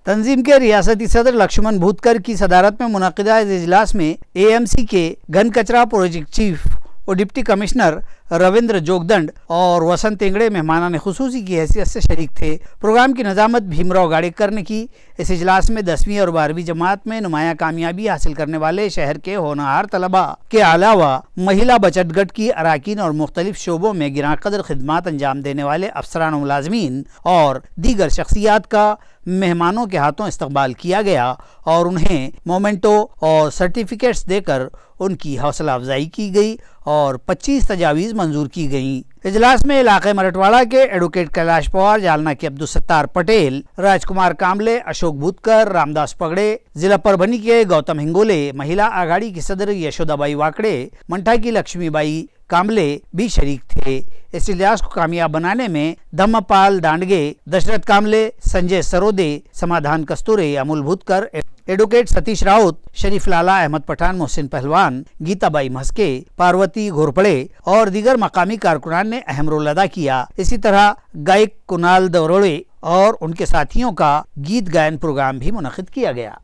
तंजीम के रियासती सदर लक्ष्मण भूतकर की सदारत में मुनक़िदा इस इजलास में AMC के घन कचरा प्रोजेक्ट चीफ और डिप्टी कमिश्नर रविंद्र जोगदंड और वसंत तेंगड़े मेहमानान खुसूसी की हैसियत से शरीक थे। प्रोग्राम की नज़ामत भीमराव गाड़ेकर ने की। इस इजलास में 10वीं और 12वीं जमात में नुमाया कामयाबी हासिल करने वाले शहर के होनहार तलबा के अलावा महिला बचत गट की अराकीन और मुख्तलिफ शोबों में गिराकदर खिदमात अंजाम देने वाले अफसरान और मुलाजमीन और दीगर शख्सियात का मेहमानों के हाथों इस्तकबाल किया गया और उन्हें मोमेंटो और सर्टिफिकेट्स देकर उनकी हौसला अफजाई की गई और 25 तजावीज़ मंजूर की गईं। इजलास में इलाके मराठवाड़ा के एडवोकेट कैलाश पवार, जालना के अब्दुल सत्तार पटेल, राजकुमार कामले, अशोक भूतकर, रामदास पगड़े, जिला परभनी के गौतम हिंगोले, महिला आघाड़ी की सदर यशोदाबाई वाकड़े, मंठा की लक्ष्मीबाई कामले भी शरीक थे। इस इजलास को कामयाब बनाने में धम्मपाल दांडगे, दशरथ कामले, संजय सरोदे, समाधान कस्तूरे, अमूल भूतकर, एडवोकेट सतीश राउत, शरीफ लाला, अहमद पठान, मोहसिन पहलवान, गीताबाई मस्के, पार्वती घोरपड़े और दीगर मकामी कारकुनान ने अहम रोल अदा किया। इसी तरह गायक कुणाल दरोड़े और उनके साथियों का गीत गायन प्रोग्राम भी मुनक़िद किया गया।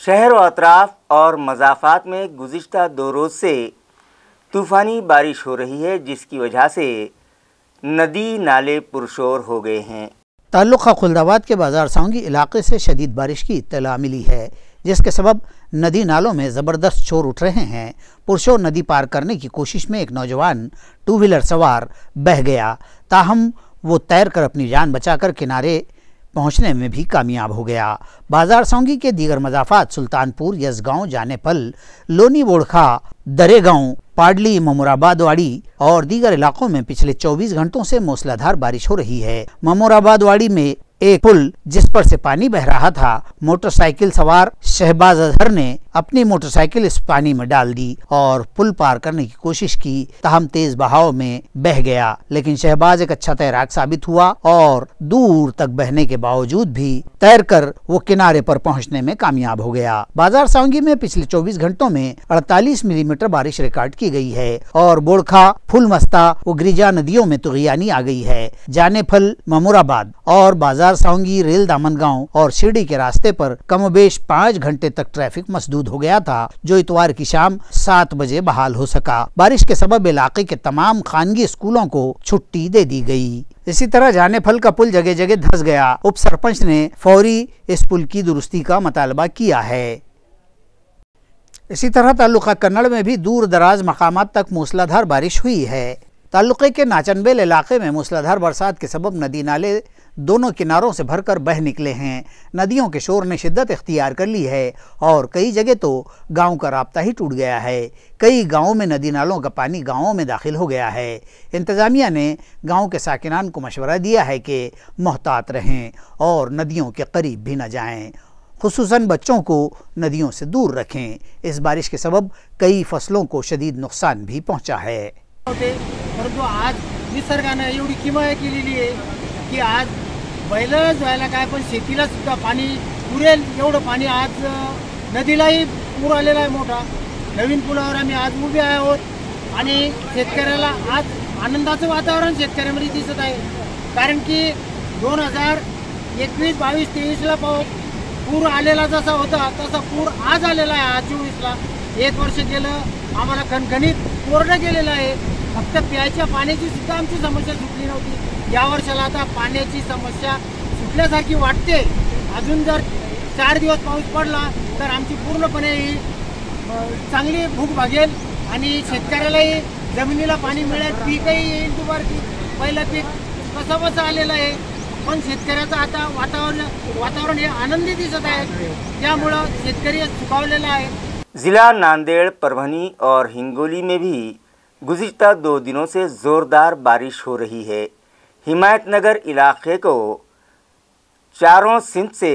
शहर व अतराफ और मज़ाफ़ात में गुज़िश्ता 2 रोज़ से तूफ़ानी बारिश हो रही है, जिसकी वजह से नदी नाले पुरशोर हो गए हैं। ताल्लुक़ खुल्दाबाद के बाजार सांगी इलाके से शदीद बारिश की इत्तला मिली है, जिसके सबब नदी नालों में ज़बरदस्त शोर उठ रहे हैं। पुरशोर नदी पार करने की कोशिश में एक नौजवान 2 व्हीलर सवार बह गया, ताहम वो तैर कर अपनी जान बचाकर किनारे पहुंचने में भी कामयाब हो गया। बाजार सांगी के दीगर मज़ाफ़ात सुल्तानपुर, यज़गांव, जानेपल, लोनी बोड़खा, दरेगांव, पाडली, ममोराबादवाड़ी और दीगर इलाकों में पिछले 24 घंटों से मूसलाधार बारिश हो रही है। ममोराबादवाड़ी में एक पुल जिस पर से पानी बह रहा था, मोटरसाइकिल सवार शहबाज अजहर ने अपनी मोटरसाइकिल इस पानी में डाल दी और पुल पार करने की कोशिश की, ताहम तेज बहाव में बह गया। लेकिन शहबाज एक अच्छा तैराक साबित हुआ और दूर तक बहने के बावजूद भी तैरकर वो किनारे पर पहुंचने में कामयाब हो गया। बाजार सांगी में पिछले 24 घंटों में 48 मिलीमीटर बारिश रिकॉर्ड की गई है और बोड़खा, फुलमस्ता व गिरिजा नदियों में तुग़यानी आ गई है। जानेफल, ममोराबाद और बाजार सांगी, रेल दामनगांव और शिरडी के रास्ते पर कमोबेश 5 घंटे तक ट्रैफिक मसदूद हो गया था, जो इतवार की शाम 7 बजे बहाल हो सका। बारिश के सबब इलाके के तमाम खानगी स्कूलों को छुट्टी दे दी गई। इसी तरह जानेफल का पुल जगह जगह धंस गया। उप सरपंच ने फौरी इस पुल की दुरुस्ती का मुतालबा किया है। इसी तरह ताल्लुका कन्नड़ में भी दूर दराज मकामात तक मूसलाधार बारिश हुई है। ताल्लुके के नाचनबेल इलाके में मूसलाधार बरसात के सबब नदी नाले दोनों किनारों से भरकर बह निकले हैं। नदियों के शोर ने शिद्दत इख्तियार कर ली है और कई जगह तो गांव का राब्ता ही टूट गया है। कई गांवों में नदी नालों का पानी गांवों में दाखिल हो गया है। इंतज़ामिया ने गांव के साकिनान को मशवरा दिया है कि मोहतात रहें और नदियों के करीब भी न जाएं, खुसूसन बच्चों को नदियों से दूर रखें। इस बारिश के सबब कई फसलों को शदीद नुकसान भी पहुंचा है। परंतु आज निसर्गानं एवढी किमया केलेली आहे की आज बैलच व्हायला काय, पण शेतीला सुद्धा पाणी पुरेल एवढं पाणी आज नदीलाही पूर आलेला आहे मोठा। नवीन पुलावर आम्ही आज उभे आहोत आणि शेतकऱ्याला आज आनंदाचं वातावरण शेतकऱ्यांमध्ये दिसत आहे, कारण की 2021, 22, 23ला पूर आलेला जसा होता तसा पूर आज आलेला आहे। आज 24ला 1 वर्ष गेलं, आम्हाला खणखणीत कोरडं गेलेलं आहे। फक्त प्यायच्या पाण्याची सुद्धा आमची समस्या सुटली नव्हती। या वर्षाला आता पाण्याची समस्या सुटल्यासारखी वाटते। अजून जर 4 दिवस पाऊस पडला तर आमची पूर्णपणे चांगली भूक भागेल आणि शेतकऱ्यालाही जमिनीला पाणी मिळेल, पीकही येईल दुबारकी। पहिलं पीक कसं आलेलं आहे, पण शेतकऱ्याचं आता वातावरण हे आनंदी दिसत आहे, त्यामुळं शेतकरी सुखावलेला आहे। जिला नांदेड़, परभनी और हिंगोली में भी गुज़िश्ता 2 दिनों से ज़ोरदार बारिश हो रही है। हिमायतनगर इलाके को चारों सिंध से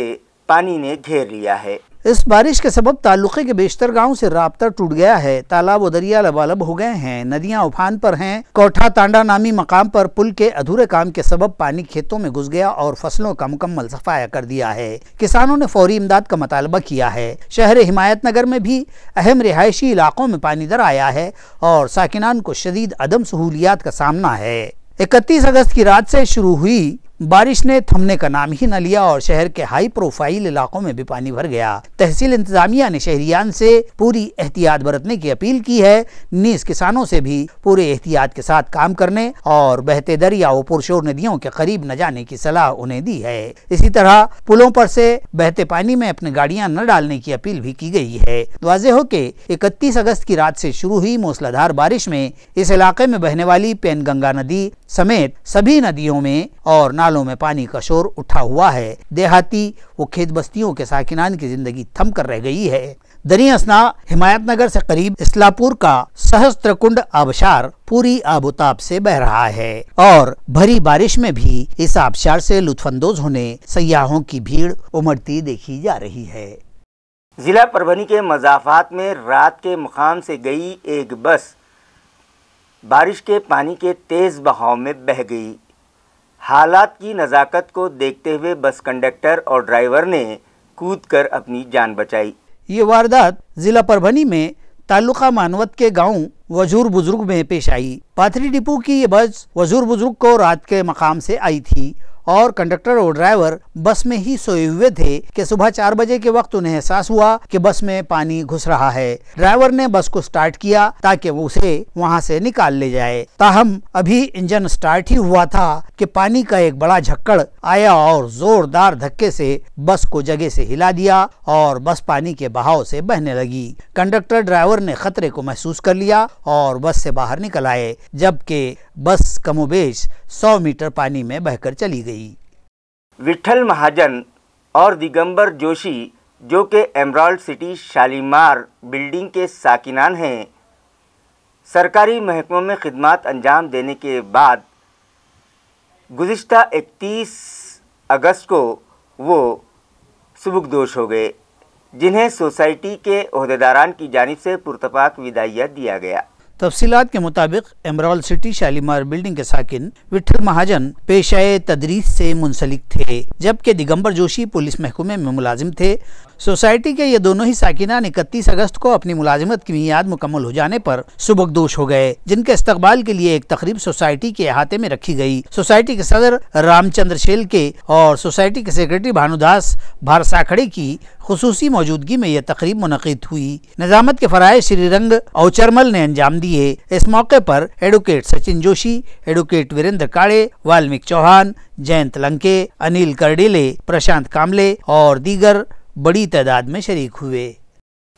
पानी ने घेर लिया है। इस बारिश के सबब ताल्लुक़े के बेशतर गांव से राब्ता टूट गया है। तालाब व दरिया लबालब हो गए हैं। नदियां उफान पर हैं। कोठा तांडा नामी मकाम पर पुल के अधूरे काम के सबब पानी खेतों में घुस गया और फसलों का मुकम्मल सफाया कर दिया है। किसानों ने फौरी इमदाद का मुतालबा किया है। शहर हिमायतनगर में भी अहम रिहायशी इलाकों में पानी दर आया है और साकिनान को शदीद अदम सहूलियात का सामना है। 31 अगस्त की रात से शुरू हुई बारिश ने थमने का नाम ही न लिया और शहर के हाई प्रोफाइल इलाकों में भी पानी भर गया। तहसील इंतजामिया ने शहरियान से पूरी एहतियात बरतने की अपील की है। नीज किसानों से भी पूरे एहतियात के साथ काम करने और बहते दरिया व पुरशोर नदियों के करीब न जाने की सलाह उन्हें दी है। इसी तरह पुलों पर से बहते पानी में अपनी गाड़ियां न डालने की अपील भी की गई है। वाज़ेह हो कि 31 अगस्त की रात से शुरू हुई मूसलाधार बारिश में इस इलाके में बहने वाली पेनगंगा नदी समेत सभी नदियों में और नालों में पानी का शोर उठा हुआ है। देहाती व खेत बस्तियों के साकिनान की जिंदगी थम कर रह गई है। दरियासना हिमायतनगर से करीब इस्लापुर का सहस्त्रकुंड आबशार पूरी आबोताब से बह रहा है और भरी बारिश में भी इस आबशार से लुत्फानंदोज होने सयाहों की भीड़ उमड़ती देखी जा रही है। जिला परभनी के मज़ाफ़ात में रात के मुकाम से गई एक बस बारिश के पानी के तेज़ बहाव में बह गई। हालात की नज़ाकत को देखते हुए बस कंडक्टर और ड्राइवर ने कूदकर अपनी जान बचाई। ये वारदात जिला परभनी में तालुका मानवत के गांव वजूर बुजुर्ग में पेश आई। पाथरी डिपो की ये बस वजूर बुजुर्ग को रात के मकाम से आई थी और कंडक्टर और ड्राइवर बस में ही सोए हुए थे कि सुबह 4 बजे के वक्त उन्हें एहसास हुआ कि बस में पानी घुस रहा है। ड्राइवर ने बस को स्टार्ट किया ताकि वो उसे वहां से निकाल ले जाए। ताहम अभी इंजन स्टार्ट ही हुआ था कि पानी का एक बड़ा झक्कड़ आया और जोरदार धक्के से बस को जगह से हिला दिया और बस पानी के बहाव से बहने लगी। कंडक्टर ड्राइवर ने खतरे को महसूस कर लिया और बस से बाहर निकल आए, जबकि बस कमोबेश 100 मीटर पानी में बहकर चली गई। विठल महाजन और दिगंबर जोशी, जो कि एमराल्ड सिटी शालीमार बिल्डिंग के साकिनान हैं, सरकारी महकमों में खिदमत अंजाम देने के बाद गुज़िश्ता 31 अगस्त को वो सुबुकदोश हो गए, जिन्हें सोसाइटी के ओहदेदारान की जानिब से पुरतपाक विदाइया दिया गया। तफसीलात के मुताबिक एमराल्ड सिटी शालीमार बिल्डिंग के साकिन विठल महाजन पेशाए तदरीस से मुंसलिक थे, जबकि दिगंबर जोशी पुलिस महकमे में मुलाजिम थे। सोसाइटी के ये दोनों ही साकिनान 31 अगस्त को अपनी मुलाजिमत की मियाद मुकम्मल हो जाने पर सुबकदोश हो गए, जिनके इस्तकबाल के लिए एक तकरीब सोसाइटी के अहाते में रखी गई। सोसाइटी के सदर रामचंद्र शेलके और सोसाइटी के सेक्रेटरी भानुदास भारसाखड़े की खुसूसी मौजूदगी में यह तकरीब मुनक़िद हुई। निजामत के फराए श्रीरंग औचरमल ने अंजाम दिए। इस मौके पर एडवोकेट सचिन जोशी, एडवोकेट वीरेंद्र काड़े, वाल्मीकि चौहान, जयंत लंके, अनिल करडीले, प्रशांत कामले और दीगर बड़ी तादाद में शरीक हुए।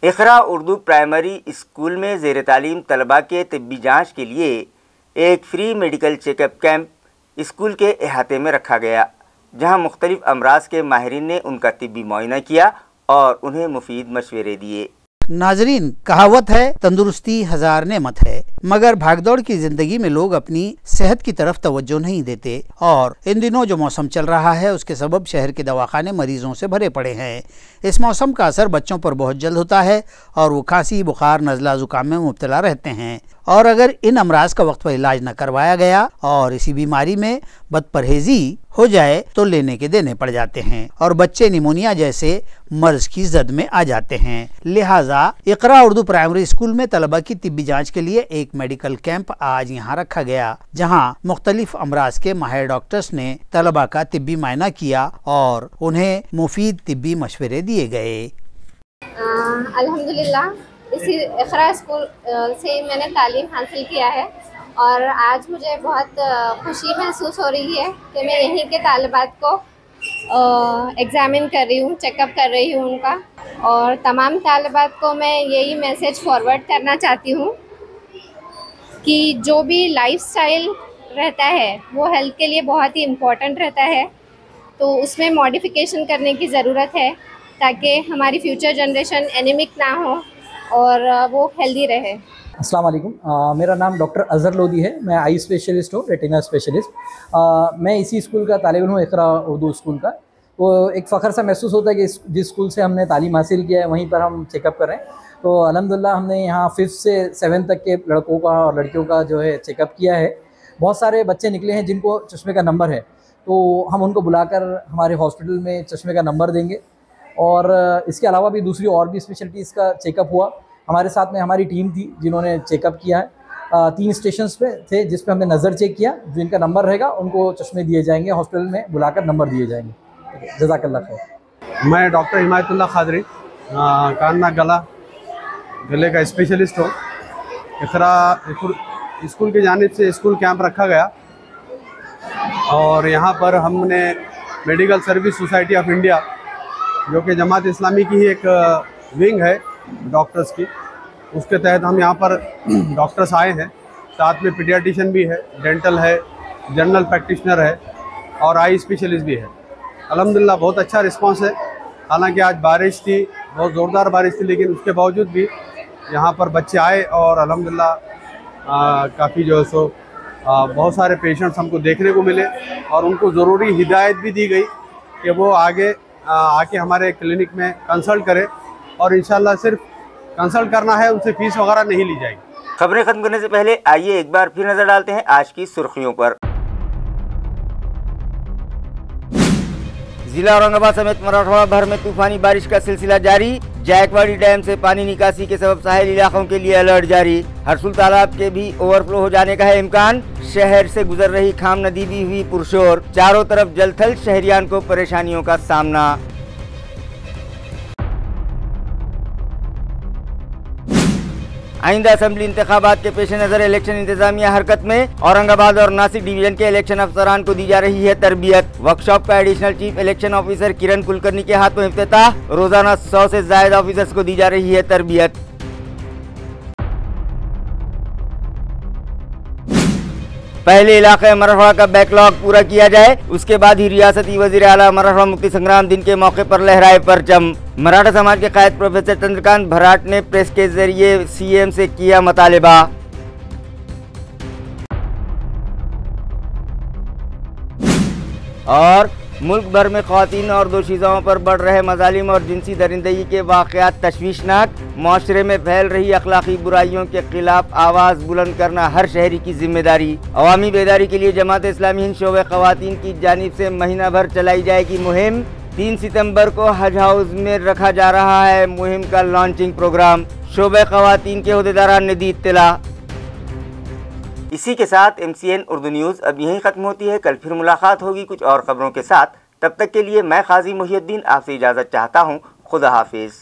इकरा उर्दू प्राइमरी स्कूल में ज़ेर तालीम तलबा के तिब्बी जाँच के लिए एक free medical checkup camp school के अहाते में रखा गया, जहां मुख्तलिफ अमराज के माहिरीन ने उनका तिब्बी मुआयना किया और उन्हें मुफीद मशवरे दिए। नाजरीन, कहावत है तंदुरुस्ती हजार नेमत है, मगर भागदौड़ की जिंदगी में लोग अपनी सेहत की तरफ तवज्जो नहीं देते और इन दिनों जो मौसम चल रहा है उसके सबब शहर के दवाखाने मरीजों से भरे पड़े हैं। इस मौसम का असर बच्चों पर बहुत जल्द होता है और वो खांसी, बुखार, नज़ला, ज़ुकाम में मुब्तला रहते हैं और अगर इन अमराज का वक्त पर इलाज न करवाया गया और इसी बीमारी में बदपरहेजी हो जाए तो लेने के देने पड़ जाते हैं और बच्चे निमोनिया जैसे मर्ज की जद में आ जाते हैं। लिहाजा इकरा उर्दू प्राइमरी स्कूल में तलबा की तिब्बी जांच के लिए एक मेडिकल कैंप आज यहाँ रखा गया, जहाँ मुख्तलिफ अमराज के माहिर डॉक्टर्स ने तलबा का तिब्बी मायना किया और उन्हें मुफीद तिब्बी मशवरे दिए गए। अल्हम्दुलिल्लाह इसी इकरा स्कूल से मैंने तालीम हासिल किया है और आज मुझे बहुत खुशी महसूस हो रही है कि मैं यहीं के तालिबात को एग्ज़ामिन कर रही हूँ, चेकअप कर रही हूँ उनका, और तमाम तालिबात को मैं यही मैसेज फॉरवर्ड करना चाहती हूँ कि जो भी लाइफस्टाइल रहता है वो हेल्थ के लिए बहुत ही इम्पोर्टेंट रहता है, तो उसमें मॉडिफिकेशन करने की ज़रूरत है ताकि हमारी फ्यूचर जनरेशन एनीमिक ना हो और वो हेल्दी रहे। अस्सलाम वालेकुम, मेरा नाम डॉक्टर अज़हर लोधी है। मैं आई स्पेशलिस्ट हूँ, रेटिना स्पेशलिस्ट। मैं इसी स्कूल का तालिब हूँ, इकरा उर्दू स्कूल का। तो एक फ़ख्र सा महसूस होता है कि जिस स्कूल से हमने तालीम हासिल किया है वहीं पर हम चेकअप कर रहे हैं। तो अल्हम्दुलिल्लाह हमने यहाँ 5th से 7th तक के लड़कों का और लड़कियों का जो है चेकअप किया है। बहुत सारे बच्चे निकले हैं जिनको चश्मे का नंबर है, तो हम उनको बुलाकर हमारे हॉस्पिटल में चश्मे का नंबर देंगे। और इसके अलावा भी दूसरी और भी स्पेशलिटीज़ का चेकअप हुआ। हमारे साथ में हमारी टीम थी जिन्होंने चेकअप किया है। 3 स्टेशन पे थे जिस पे हमने नज़र चेक किया। जो इनका नंबर रहेगा उनको चश्मे दिए जाएंगे, हॉस्पिटल में बुलाकर नंबर दिए जाएंगे। जज़ाकल्लाह खैर। मैं डॉक्टर हिमायतुल्लाह खादरी, कान गला गले का स्पेशलिस्ट हूँ। इकरा स्कूल की जानिब से स्कूल कैंप रखा गया और यहाँ पर हमने medical service society of India, जो कि जमात इस्लामी की ही एक विंग है डॉक्टर्स की, उसके तहत हम यहाँ पर डॉक्टर्स आए हैं। साथ में पीडियाट्रिशियन भी है, डेंटल है, जनरल प्रैक्टिशनर है और आई स्पेशलिस्ट भी है। अल्हम्दुलिल्लाह बहुत अच्छा रिस्पांस है। हालांकि आज बारिश थी, बहुत ज़ोरदार बारिश थी, लेकिन उसके बावजूद भी यहाँ पर बच्चे आए और अल्हम्दुलिल्लाह काफ़ी जो है सो बहुत सारे पेशेंट्स हमको देखने को मिले और उनको ज़रूरी हिदायत भी दी गई कि वो आगे आके हमारे क्लिनिक में कंसल्ट करें और इंशाल्लाह सिर्फ कंसल्ट करना है, उनसे फीस वगैरह नहीं ली जाएगी। खबरें खत्म करने से पहले आइए एक बार फिर नजर डालते हैं आज की सुर्खियों पर। जिला औरंगाबाद समेत मराठवाड़ा भर में तूफानी बारिश का सिलसिला जारी। जायकवाड़ी डैम से पानी निकासी के सबब साहिल इलाकों के लिए अलर्ट जारी। हरसुल तालाब के भी ओवरफ्लो हो जाने का है इम्कान। शहर से गुजर रही खाम नदी भी हुई पुरशोर। चारों तरफ जलथल, शहरियान को परेशानियों का सामना। आइंदा असेंबली इंतखाबात के पेश नजर इलेक्शन इंतजामिया हरकत में। औरंगाबाद और नासिक डिवीजन के इलेक्शन अफसरान को दी जा रही है तरबियत। वर्कशॉप का additional chief election officer Kiran Kulkarni के हाथों इफ्तिताह। रोजाना 100 से ज्यादा ऑफिसर्स को दी जा रही है तरबियत। पहले इलाके मराठवाड़ा का बैकलॉग पूरा किया जाए, उसके बाद ही रियासती वजीर आला मराठवाड़ा मुक्ति संग्राम दिन के मौके पर लहराए परचम। मराठा समाज के कायद प्रोफेसर चंद्रकांत भराट ने प्रेस के जरिए सीएम से किया मुतालिबा। और मुल्क भर में ख़वातीन और दोशीज़ाओं पर बढ़ रहे मज़ालिम और जिनसी दरिंदगी के वाक़यात तशवीशनाक। माशरे में फैल रही अखलाकी बुराइयों के खिलाफ आवाज़ बुलंद करना हर शहरी की जिम्मेदारी। अवामी बेदारी के लिए जमात इस्लामी हिंद शोबे ख़वातीन की जानिब से महीना भर चलाई जाएगी मुहिम। 3 सितंबर को हज हाउस में रखा जा रहा है मुहिम का लॉन्चिंग प्रोग्राम। शोबे ख़वातीन के ओहदेदारान ने दी इत्तला। इसी के साथ MCN उर्दू न्यूज़ अब यहीं ख़त्म होती है। कल फिर मुलाकात होगी कुछ और ख़बरों के साथ। तब तक के लिए मैं क़ाज़ी मुहिउद्दीन आपसे इजाज़त चाहता हूँ। खुदा हाफिज़।